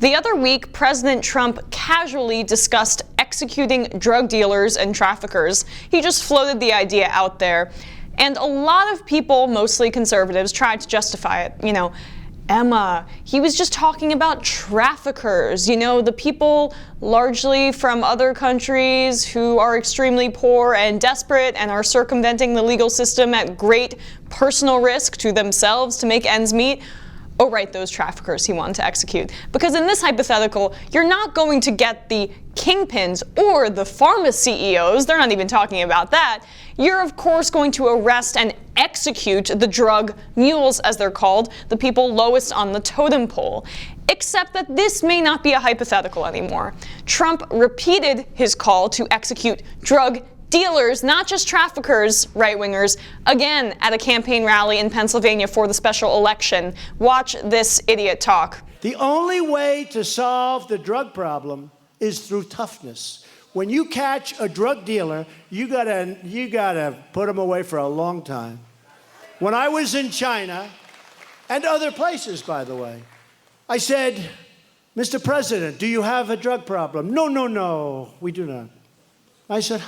The other week, President Trump casually discussed executing drug dealers and traffickers. He just floated the idea out there. And a lot of people, mostly conservatives, tried to justify it. You know, Emma, he was just talking about traffickers, you know, the people largely from other countries who are extremely poor and desperate and are circumventing the legal system at great personal risk to themselves to make ends meet. Oh, right, those traffickers he wanted to execute. Because in this hypothetical, you're not going to get the kingpins or the pharma CEOs. They're not even talking about that. You're, of course, going to arrest and execute the drug mules, as they're called, the people lowest on the totem pole. Except that this may not be a hypothetical anymore. Trump repeated his call to execute drug dealers, not just traffickers, right-wingers, again at a campaign rally in Pennsylvania for the special election. Watch this idiot talk. The only way to solve the drug problem is through toughness. When you catch a drug dealer, you gotta put him away for a long time. When I was in China, and other places, by the way, I said, Mr. President, do you have a drug problem? No, we do not. I said,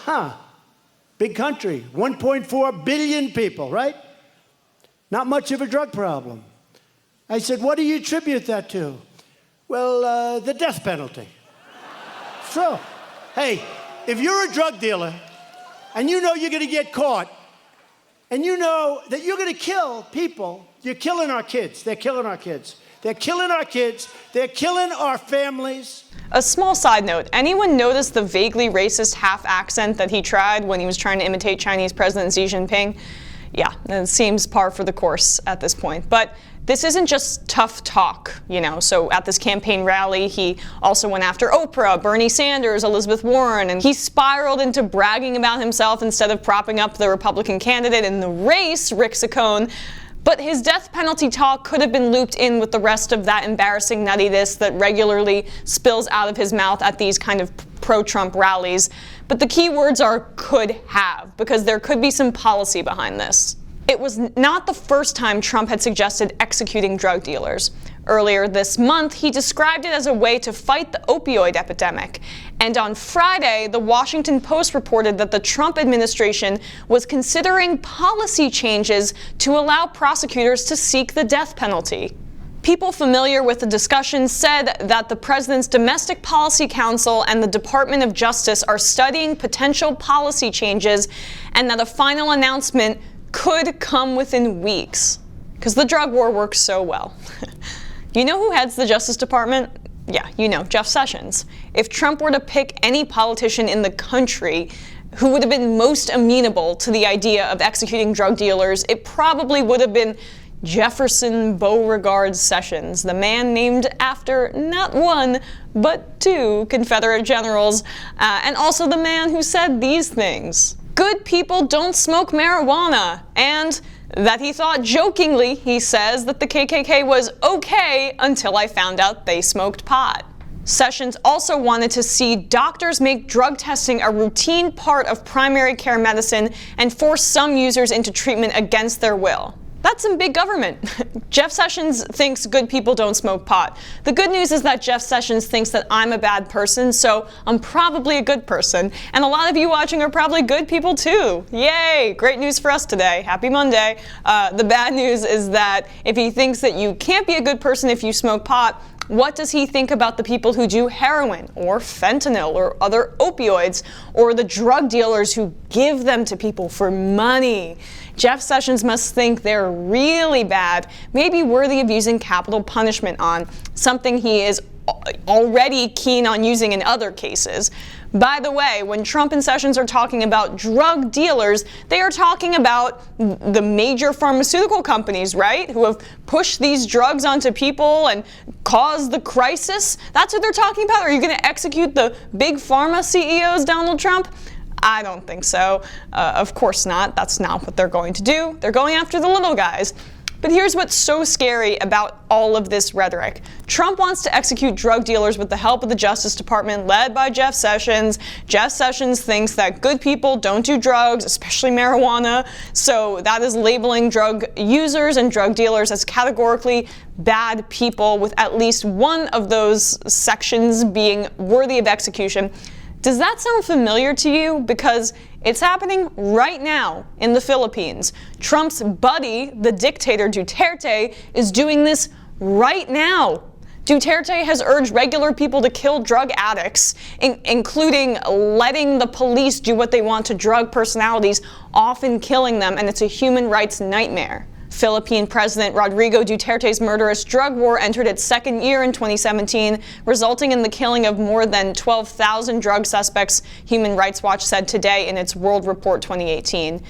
big country, 1.4 billion people, right? Not much of a drug problem. I said, what do you attribute that to? Well, the death penalty. So, hey, if you're a drug dealer and you know you're going to get caught and you know that you're going to kill people, you're killing our kids. They're killing our kids. They're killing our kids. They're killing our families. A small side note, anyone notice the vaguely racist half accent that he tried when he was trying to imitate Chinese President Xi Jinping? Yeah, it seems par for the course at this point. But this isn't just tough talk, you know. So at this campaign rally, he also went after Oprah, Bernie Sanders, Elizabeth Warren, and he spiraled into bragging about himself instead of propping up the Republican candidate in the race, Rick Saccone. But his death penalty talk could have been looped in with the rest of that embarrassing nuttiness that regularly spills out of his mouth at these kind of pro-Trump rallies. But the key words are could have, because there could be some policy behind this. It was not the first time Trump had suggested executing drug dealers. Earlier this month, he described it as a way to fight the opioid epidemic. And on Friday, the Washington Post reported that the Trump administration was considering policy changes to allow prosecutors to seek the death penalty. People familiar with the discussion said that the President's Domestic Policy Council and the Department of Justice are studying potential policy changes and that a final announcement could come within weeks. Because the drug war works so well. You know who heads the Justice Department? Yeah, you know, Jeff Sessions. If Trump were to pick any politician in the country who would have been most amenable to the idea of executing drug dealers, it probably would have been Jefferson Beauregard Sessions, the man named after not one, but two Confederate generals, and also the man who said these things. Good people don't smoke marijuana, and that he thought jokingly, he says, that the KKK was okay until I found out they smoked pot. Sessions also wanted to see doctors make drug testing a routine part of primary care medicine and force some users into treatment against their will. That's some big government. Jeff Sessions thinks good people don't smoke pot. The good news is that Jeff Sessions thinks that I'm a bad person, so I'm probably a good person. And a lot of you watching are probably good people too. Yay! Great news for us today. Happy Monday. The bad news is that if he thinks that you can't be a good person if you smoke pot, what does he think about the people who do heroin or fentanyl or other opioids or the drug dealers who give them to people for money? Jeff Sessions must think they're really bad, maybe worthy of using capital punishment on, something he is already keen on using in other cases. By the way, when Trump and Sessions are talking about drug dealers, they are talking about the major pharmaceutical companies, right? Who have pushed these drugs onto people and caused the crisis. That's what they're talking about? Are you going to execute the big pharma CEOs, Donald Trump? I don't think so. Of course not. That's not what they're going to do. They're going after the little guys. But here's what's so scary about all of this rhetoric. Trump wants to execute drug dealers with the help of the Justice Department led by Jeff Sessions. Jeff Sessions thinks that good people don't do drugs, especially marijuana. So that is labeling drug users and drug dealers as categorically bad people, with at least one of those sections being worthy of execution. Does that sound familiar to you? Because it's happening right now in the Philippines. Trump's buddy, the dictator Duterte, is doing this right now. Duterte has urged regular people to kill drug addicts, including letting the police do what they want to drug personalities, often killing them, and it's a human rights nightmare. Philippine President Rodrigo Duterte's murderous drug war entered its second year in 2017, resulting in the killing of more than 12,000 drug suspects, Human Rights Watch said today in its World Report 2018.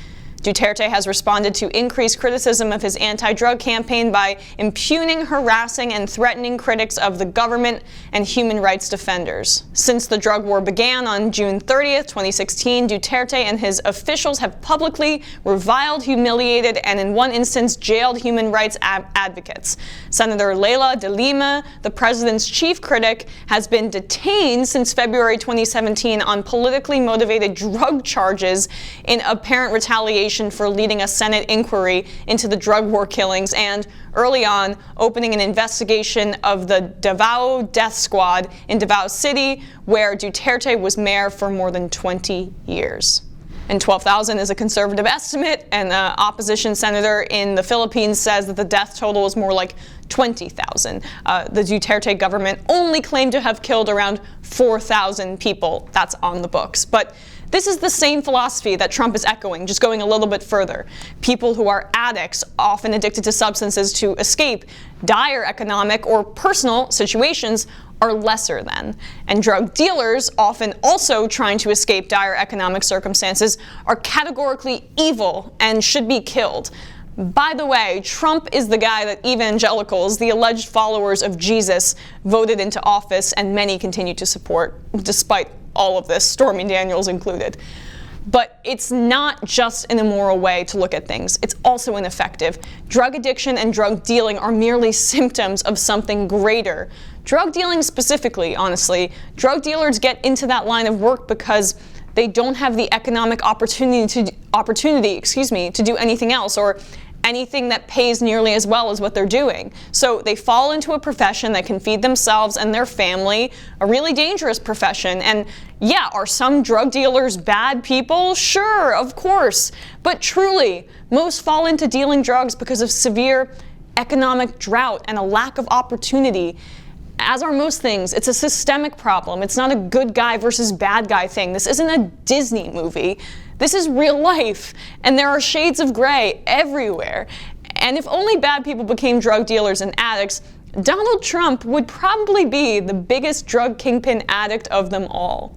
Duterte has responded to increased criticism of his anti-drug campaign by impugning, harassing, and threatening critics of the government and human rights defenders. Since the drug war began on June 30th, 2016, Duterte and his officials have publicly reviled, humiliated, and in one instance jailed human rights advocates. Senator Leila de Lima, the president's chief critic, has been detained since February 2017 on politically motivated drug charges in apparent retaliation for leading a Senate inquiry into the drug war killings and, early on, opening an investigation of the Davao death squad in Davao City, where Duterte was mayor for more than 20 years. And 12,000 is a conservative estimate. An opposition senator in the Philippines says that the death total is more like 20,000. The Duterte government only claimed to have killed around 4,000 people. That's on the books. But this is the same philosophy that Trump is echoing, just going a little bit further. People who are addicts, often addicted to substances to escape dire economic or personal situations, are lesser than. And drug dealers, often also trying to escape dire economic circumstances, are categorically evil and should be killed. By the way, Trump is the guy that evangelicals, the alleged followers of Jesus, voted into office, and many continue to support, despite all of this, Stormy Daniels included. But it's not just an immoral way to look at things. It's also ineffective. Drug addiction and drug dealing are merely symptoms of something greater. Drug dealing specifically, honestly, drug dealers get into that line of work because they don't have the economic opportunity to do anything else, or anything that pays nearly as well as what they're doing. So they fall into a profession that can feed themselves and their family, a really dangerous profession. And yeah, are some drug dealers bad people? Sure, of course. But truly, most fall into dealing drugs because of severe economic drought and a lack of opportunity. As are most things, it's a systemic problem. It's not a good guy versus bad guy thing. This isn't a Disney movie. This is real life, and there are shades of gray everywhere. And if only bad people became drug dealers and addicts, Donald Trump would probably be the biggest drug kingpin addict of them all.